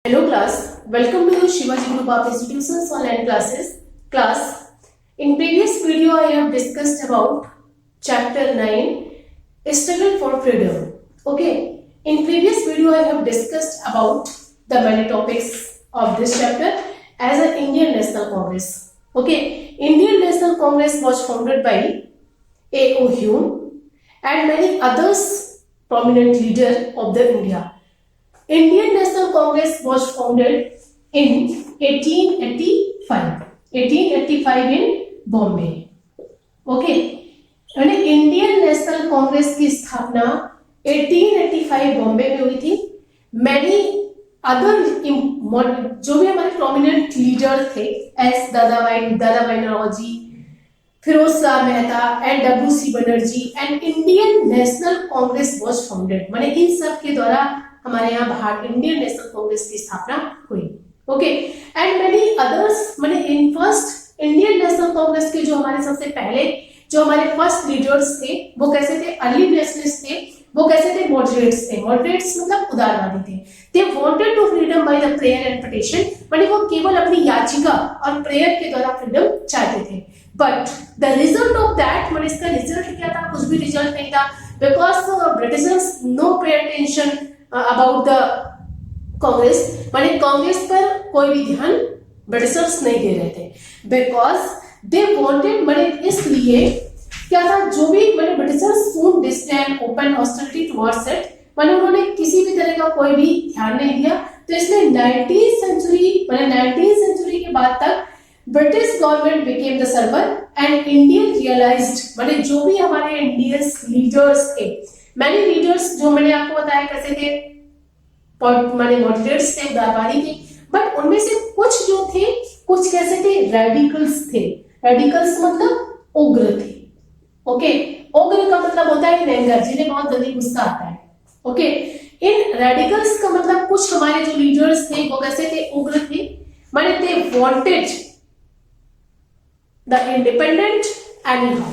Hello class, welcome to Shivaji Group of Institutions online classes. Class, in previous video I have discussed about chapter 9, Struggle for Freedom. Okay, in previous video I have discussed about the many topics of this chapter as an Indian National Congress. Okay, Indian National Congress was founded by A.O. Hume and many others prominent leaders of the India. Indian National Congress was founded in 1885. 1885 in Bombay. Okay. यानी Indian National Congress की स्थापना 1885 बॉम्बे में हुई थी. Many other जो भी हमारे prominent leader थे as Dadabhai Naoroji, Firoz Shah Mehta and W C. Banerjee and Indian National Congress was founded. माने इन सब के द्वारा हमारे यहाँ बाहर इंडियन नेशनल कांग्रेस की स्थापना हुई. Okay and many others. माने इन फर्स्ट इंडियन नेशनल कांग्रेस के जो हमारे सबसे पहले जो हमारे फर्स्ट लीडर्स थे वो कैसे थे? अर्ली नेशनलिस्ट थे. वो कैसे थे? मॉडरेट्स थे. मॉडरेट्स मतलब उदारवादी थे. They wanted to freedom by the prayer and petition. माने वो केवल अपनी याचिका और प्रेयर के द्वारा फ्रीडम चाहते थे. But the result of that, माने इसका रिजल्ट क्या था? कुछ भी रिजल्ट नहीं था. Because Britishers no pay attention about the Congress. माने कांग्रेस पर कोई भी ध्यान ब्रिटिशर्स नहीं दे रहे थे. बिकॉज दे वांटेड, माने इसलिए क्या था, जो भी माने Britishers soon distend open hostility towards it. माने उन्होंने किसी भी तरह का कोई भी ध्यान नहीं दिया. तो इसलिए 19th सेंचुरी माने 19th सेंचुरी के बाद तक British government became the server and Indian realized. माने जो भी हमारे इंडियन लीडर्स थे, मैनी लीडर्स जो मैंने आपको बताया कैसे थे, माने मॉडरेट्स थे, उदारवादी थे. बट उनमें से कुछ जो थे, कुछ कैसे थे? रेडिकल्स थे. रेडिकल्स मतलब उग्र थे. ओके उग्र का मतलब होता है एंगर, जिन्हें बहुत जल्दी गुस्सा आता है. ओके इन रेडिकल्स का मतलब कुछ हमारे जो लीडर्स थे वो कैसे थे? उग्र थे. माने they wanted the independent any how.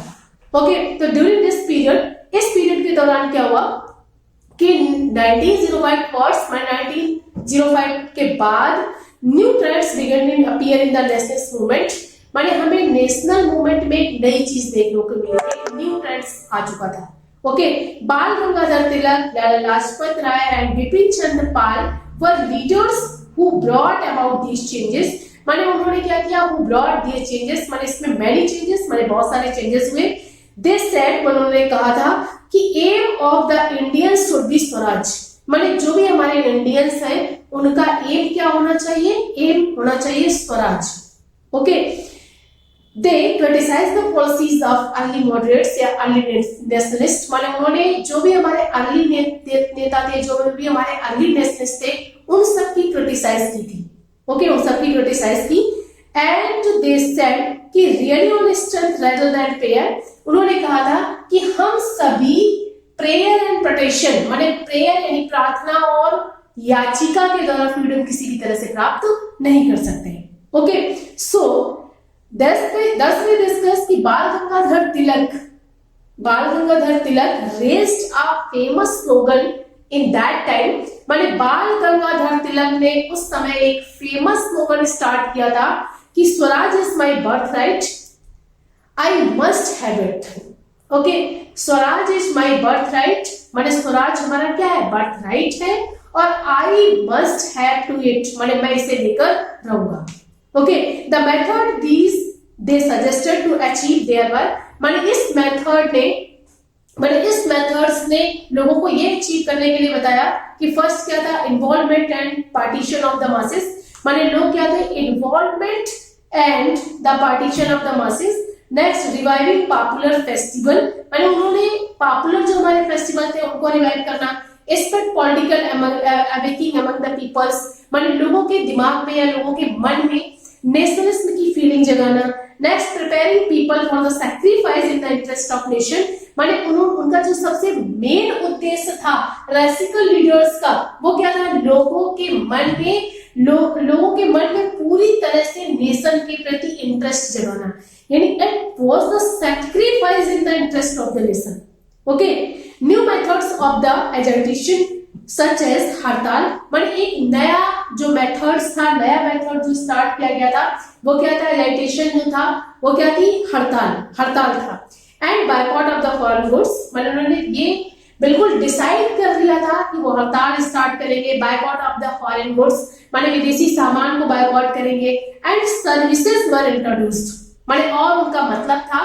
Okay तो ड्यूरिंग दिस पीरियड, इस पीरियड के दौरान क्या हुआ कि 1905 कोर्स में 1905 के बाद new trends began in appear in the national movement. माने हमें नेशनल मूवमेंट में एक नई चीज देखने को मिली. न्यू ट्रेंड्स आ चुका था. Okay Bal Gangadhar Tilak, Lala Lajpat Rai and Bipin Chandra Pal were leaders who brought about these changes. माने उन्होंने क्या किया? Who brought these changes. माने इसमें मैनी चेंजेस, माने बहुत सारे चेंजेस हुए. दे सेड, उन्होंने कहा था कि aim of the Indians should be swaraj. माने जो भी हमारे इंडियंस हैं उनका एम क्या होना चाहिए? एम होना चाहिए swaraj. Okay they criticize the policies of early moderates या अर्ली नेशनलिस्ट. माने उन्होंने जो भी हमारे अर्ली नेता थे, जो भी हमारे अर्ली नेशनलिस्ट थे, उन सब की क्रिटिसाइज की थी. ओके उन सब की क्रिटिसाइज की. एंड दे सेड कि really on strength rather than prayer. उन्होंने कहा था कि हम सभी प्रेयर एंड पिटिशन, माने प्रेयर यानी प्रार्थना और याचिका के द्वारा फ्रीडम किसी भी तरह से प्राप्त नहीं कर सकते. ओके सो दस में डिस्कस कि Bal Gangadhar Tilak raised a famous slogan in that time. माने बाल गंगाधर तिलक ने उस समय एक फेमस स्लोगन स्टार्ट किया था कि swaraj is my birth right, I must have it. Okay swaraj is my birth right. माने स्वराज हमारा क्या है? बर्थ राइट है. और I must have to it, माने मैं इसे लेकर रहूंगा. Okay the method these they suggested to achieve their work. माने इस मेथड्स ने लोगों को ये अचीव करने के लिए बताया कि फर्स्ट क्या था? Involvement and partition of the masses. माने लोग क्या थे? Involvement and the partition of the masses. Next reviving popular festival. माने उन्होंने पॉपुलर जो हमारे फेस्टिवल थे उनको रिवाइव करना. Spread political awakening among the peoples. माने लोगों के दिमाग में या लोगों के मन में नेशनलिज्म की फीलिंग जगाना. Next preparing people for the sacrifice in the interest of nation. माने उनका जो सबसे मेन उद्देश्य था रेडिकल लीडर्स का, वो क्या था? लोगों के मन में पूरी तरह से नेशन के प्रति इंटरेस्ट जगाना. यानी it was the sacrifice in the interest of the nation. Okay new methods of the education such as hartal, माने एक नया जो मेथड्स था, नया मेथड जो स्टार्ट किया गया था वो क्या था, एजिटेशन जो था वो क्या थी, हड़ताल था। And boycott of the foreign goods, माने उन्होंने ये बिल्कुल डिसाइड कर दिया था कि वो हड़ताल स्टार्ट करेंगे, boycott of the foreign goods माने विदेशी सामान को बायकॉट करेंगे। एंड सर्विसेज वर इंट्रोड्यूस्ड, माने और उनका मतलब था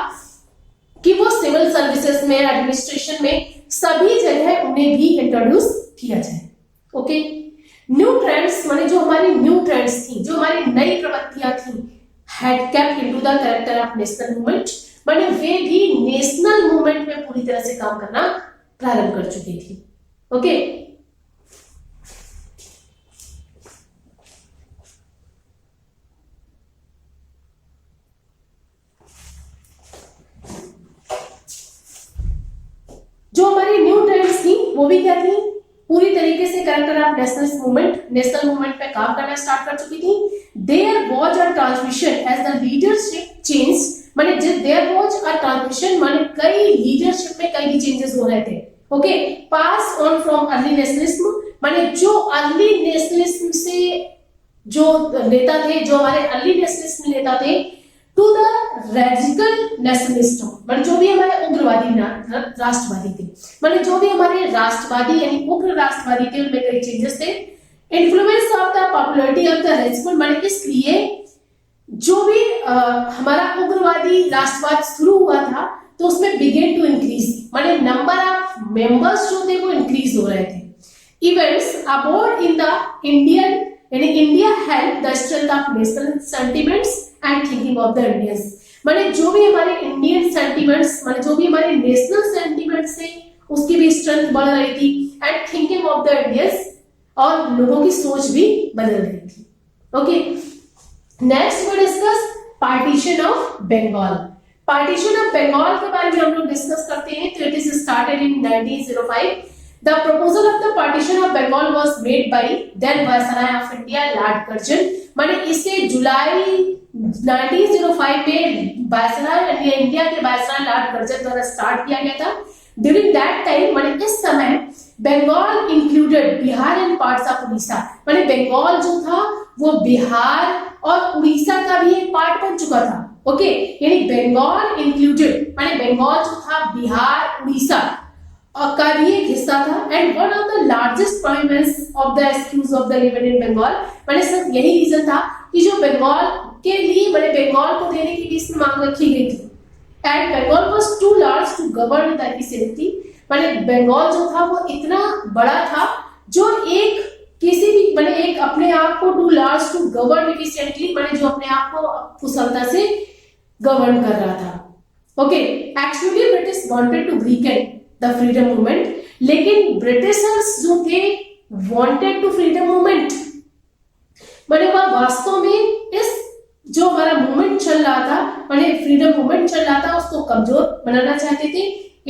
कि वो सिविल सर्विसेज में, एडमिनिस्ट्रेशन में सभी जगह उन्हें भी इंट्रोड्यूस किया जाए। ओके, न्यू ट्रेंड्स माने जो हमारी न्यू ट्रेंड्स थी, जो हमारी नई प्रवृत्तियां थी, had kept into the character of national movement, माने वे भी नेशनल मूवमेंट में पूरी तरह से काम करना प्रारंभ कर चुकी थी। ओके, जो हमारी न्यू ट्रेंड्स थी वो भी क्या थी, पूरी तरीके से कैरेक्टर ऑफ नेशनल मूवमेंट पे काम करना स्टार्ट कर चुकी थी। There was a transmission as the leadership change, माने देयर वाज अ ट्रांसमिशन माने कई लीडरशिप में कई भी चेंजेस हो रहे थे। Okay, pass on from early nationalism, माने जो अर्ली नेशनलिज्म से जो नेता थे, जो हमारे अर्ली नेशनलिस्ट नेता थे, टू द रेडिकल नेशनलिस्ट, माने जो भी हमारे उग्रवादी राष्ट्रवादी थे, माने जो भी हमारे राष्ट्रवादी यानी उग्र राष्ट्रवादी थे, उनमें कई चेंजेस थे। Influence of the popularity of the regiment, माने इसलिए जो भी हमारा उग्रवादी राष्ट्रवाद शुरू हुआ था तो उसमें बिगेन टू इंक्रीज, माने नंबर ऑफ मेंबर्स जो थे वो इंक्रीज हो रहे थे। Events abroad in the Indian यानी India help the strength of national sentiments and thinking of the Indians, माने जो भी हमारे इंडियन सेंटिमेंट्स, माने जो भी हमारे नेशनल सेंटिमेंट्स थे उसकी भी स्ट्रेंथ बढ़ रही थी, and thinking of the Indians, और लोगों की सोच भी बदल रही थी। Okay, next we discuss partition of Bengal. Partition of Bengal के बारे में हम लोग डिस्कस करते हैं। तो it is started in 1905। The proposal of the partition of Bengal was made by then Viceroy of India Lord Curzon, माने इसे जुलाई 1905 में वायसराय इंडिया के वायसराय लॉर्ड कर्जन द्वारा स्टार्ट किया गया था। ड्यूरिंग दैट टाइम, माने इस समय Bengal included Bihar and parts of Orissa, माने बंगाल जो था वो बिहार और उड़ीसा का भी एक पार्ट बन चुका था। ओके, यानी बंगाल इंक्लूडेड माने बंगाल जो था बिहार उड़ीसा का भी एक हिस्सा था। And one of the largest province of the excuse of the riven in Bengal, माने सिर्फ यही रीजन था कि जो बंगाल के लिए माने बंगाल को देने की भी इसमें मांग रखी गई थी। And Bengal was too large to govern with efficiency, माने बंगाल जो था वो इतना बड़ा था जो एक किसी भी माने एक अपने आप को too large to govern efficiently, माने जो अपने आप को कुशलता से गवर्न कर रहा था। Okay, actually British wanted to weaken the freedom movement, लेकिन ब्रिटिशर्स जो थे वांटेड टू फ्रीडम मूवमेंट, माने वह वास्तव में इस जो हमारा मूवमेंट चल रहा था, माने फ्रीडम मूवमेंट चल रहा था, उसको कमजोर बनाना चाहते थे।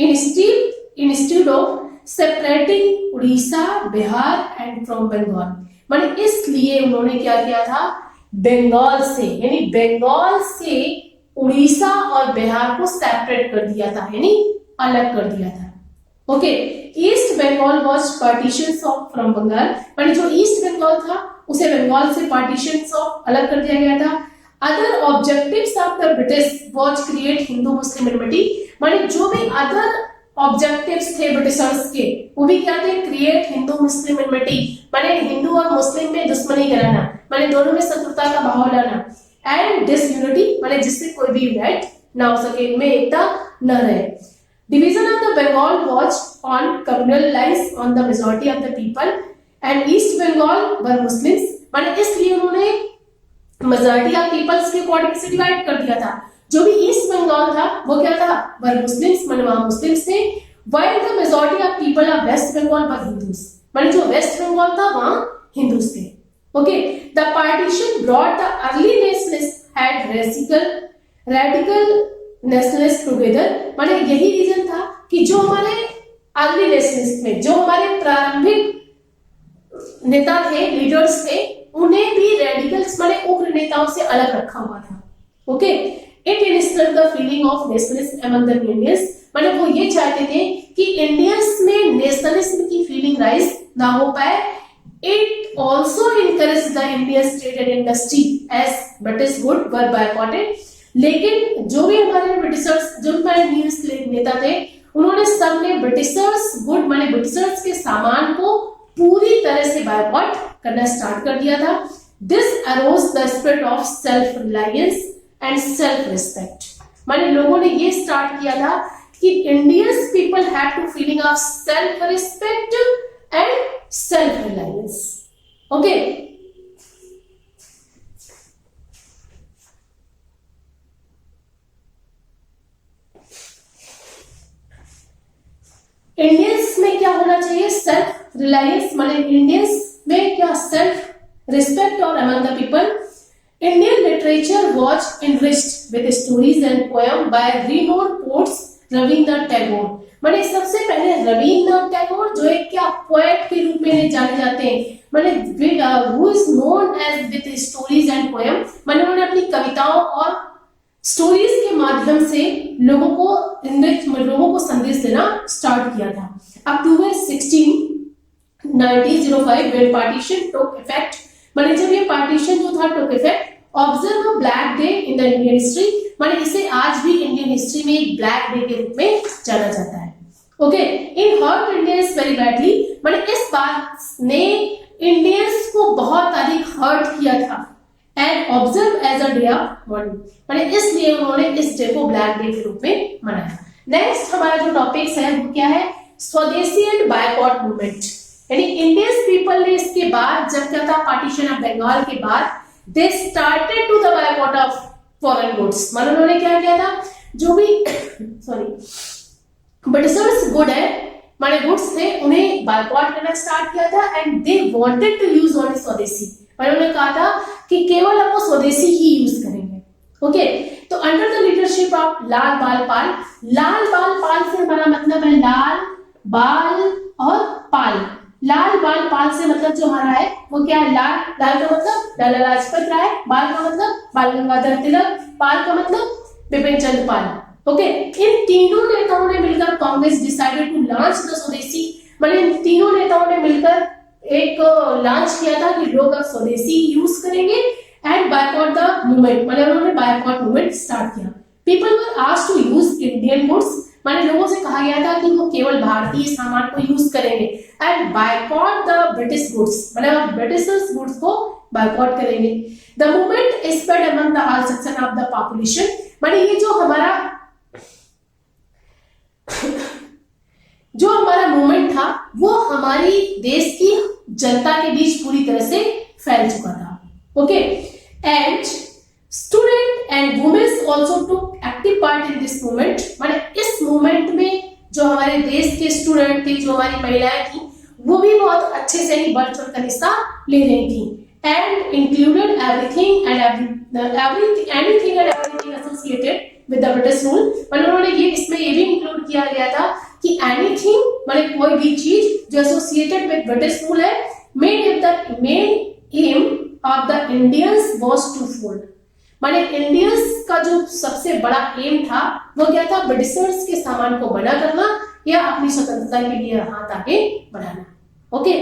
Institute of separating Orissa, Bihar and from Bengal, माने इसलिए उन्होंने क्या किया था, बंगाल से यानी बंगाल से उड़ीसा और बिहार को सेपरेट कर दिया था, यानी अलग कर दिया था। Okay, East Bengal was partitions off from Bengal, माने जो ईस्ट बंगाल था उसे बंगाल से पार्टीशंस ऑफ अलग कर दिया गया था। Other objectives of the British was create Hindu Muslim enmity, माने जो भी अदर ऑब्जेक्टिव्स थे ब्रिटिशर्स के वो भी क्या थे, क्रिएट हिंदू मुस्लिम एनमिटी, माने हिंदू और मुस्लिम में दुश्मनी कराना, माने दोनों में शत्रुता का भाव लाना। एंड डिसयूनिटी, माने जिससे कोई भी यूनाइट ना हो सके, इनमें एकता न रहे। Division of the Bengal was on communal lines on the majority of the people, and East Bengal were Muslims, माने इसलिए उन्होंने मेजॉरिटी ऑफ पीपल्स के अकॉर्डिंग से डिवाइड कर दिया था। जो भी ईस्ट बंगाल था वो क्या था, वर मुस्लिम्स, माने वहां मुस्लिम्स थे। while the majority of people of West Bengal were Hindus, माने जो वेस्ट बंगाल था वहां हिंदूस थे। Okay, the partition brought the early nationalists had radical nationalist together, माने यही रीजन था कि जो हमारे अर्ली नेशनलिस्ट में जो हमारे प्रारंभिक नेता थे, लीडर्स थे, उन्हें भी रेडिकल्स माने उग्र नेताओं से अलग रखा हुआ था। Okay, it installed the feeling of nationalism among the Indians, मतलब वो ये चाहते थे कि इंडियंस में नेशनलिज्म की फीलिंग राइज ना हो पाए। It also encourage the Indian trade and industry as British good were boycotted. लेकिन जो भी हमारे ब्रिटिशर्स, जो हमारे नेता थे, उन्होंने सबने ब्रिटिशर्स गुड माने ब्रिटिशर्स के सामान को पूरी तरह से बायकॉट करना स्टार्ट कर दिया था। This arose the spirit of self reliance and self respect. माने लोगों ने ये स्टार्ट किया था कि Indians people have to feeling of self respect and self reliance. Okay, Indians में क्या होना चाहिए? Self reliance. माने इंडियंस में क्या? Self respect. और among the people Indian literature was enriched with stories and poems by renowned poets Rabindranath Tagore. माने सबसे पहले रविन्द्रनाथ टैगोर जो एक क्या पोएट के रूप में जाने जाते हैं, माने who is known as with stories and poems। माने उन्होंने अपनी कविताओं और स्टोरीज के माध्यम से लोगों को संदेश देना स्टार्ट किया था। अक्टूबर 16, 1905 when partition took effect, माने जब ये पार्टीशन जो था took effect, observe a black day in the Indian history. माने इसे आज भी इंडियन हिस्ट्री में एक ब्लैक डे के रूप में जाना जाता है। ओके, इन हर्ट इंडियंस वेरी बैडली। माने इस बात ने इंडियंस को बहुत अधिक हर्ट किया था। And observe as a day of mourning, माने इसलिए उन्होंने इस डे को ब्लैक डे के रूप में मनाया। नेक्स्ट हमारा जो टॉपिक्स है वो क्या है? स्वदेशी एंड बायकॉट मूवमेंट। यानी इंडियंस पीपल ने इसके बाद, जब क्या था पार्टीशन ऑफ बंगाल के बाद, they started to the boycott of foreign goods. मतलब उन्होंने क्या किया था? जो भी ब्रिटिशर्स गुड है माने गुड्स थे, उन्हें बायकॉट करना स्टार्ट किया था। And they wanted to use only swadeshi. उन्होंने कहा था कि केवल हम स्वदेशी ही यूज करेंगे। ओके, तो under the leadership of Lal Bal Pal. लाल बाल पाल से हमारा मतलब है लाल बाल और पाल। लाल बाल पाल से मतलब जो हमारा है वो क्या है? लाल, लाल का मतलब लाला लाजपत राय, बाल का मतलब बाल गंगाधर तिलक, पाल का मतलब बिपिन चंद्र पाल। ओके, इन तीनों नेताओं ने मिलकर Congress decided to launch the swadeshi. मतलब इन तीनों नेताओं ने मिलकर एक लॉन्च किया था कि लोग अब स्वदेशी यूज करेंगे एंड बायकॉट द मूवमेंट। मतलब उन्होंने बायकॉट मूवमेंट स्टार्ट किया। People were asked to use Indian goods. माने लोगों से कहा गया था कि वो केवल भारतीय सामान को यूज करेंगे and boycott the British goods. मतलब ब्रिटिशर्स गुड्स को बायकॉट करेंगे। The movement spread among the all section of the population. माने ये जो हमारा मूवमेंट था वो हमारी देश की जनता के बीच पूरी तरह से फैल चुका था। Okay, and student and womens also took active part in this movement. माने इस मूवमेंट में जो हमारे देश के स्टूडेंट थे, जो हमारी महिलाएं थी, वो भी बहुत अच्छे से ही बढ़ चढ़ कर हिस्सा ले रही थी। And included everything and anything and everything associated with the British rule. मतलब उन्होंने ये इसमें ये भी इंक्लूड किया गया था कि एनीथिंग मतलब कोई भी चीज जो एसोसिएटेड विद ब्रिटिश रूल है। Main aim of the Indians was twofold. माने इंडियंस का जो सबसे बड़ा एम था वो क्या था? ब्रिटिशर्स के सामान को मना करना या अपनी स्वतंत्रता के लिए हाथ आगे बढ़ाना। Okay,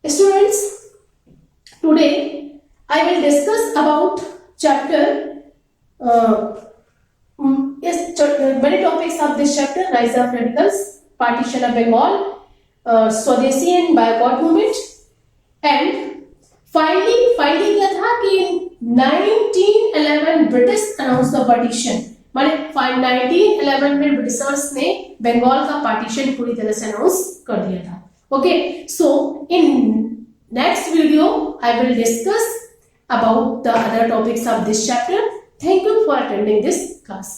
students, today I will discuss about chapter many topics of this chapter: rise of radicals, partition of Bengal, Swadeshi and boycott movement, and finally क्या था कि 1911 ब्रिटिश अनाउंस द पार्टीशन। माने 1911 में ब्रिटिशर्स ने बंगाल का पार्टीशन पूरी तरह से अनाउंस कर दिया था। Okay, so in next video I will discuss about the other topics of this chapter. Thank you for attending this class.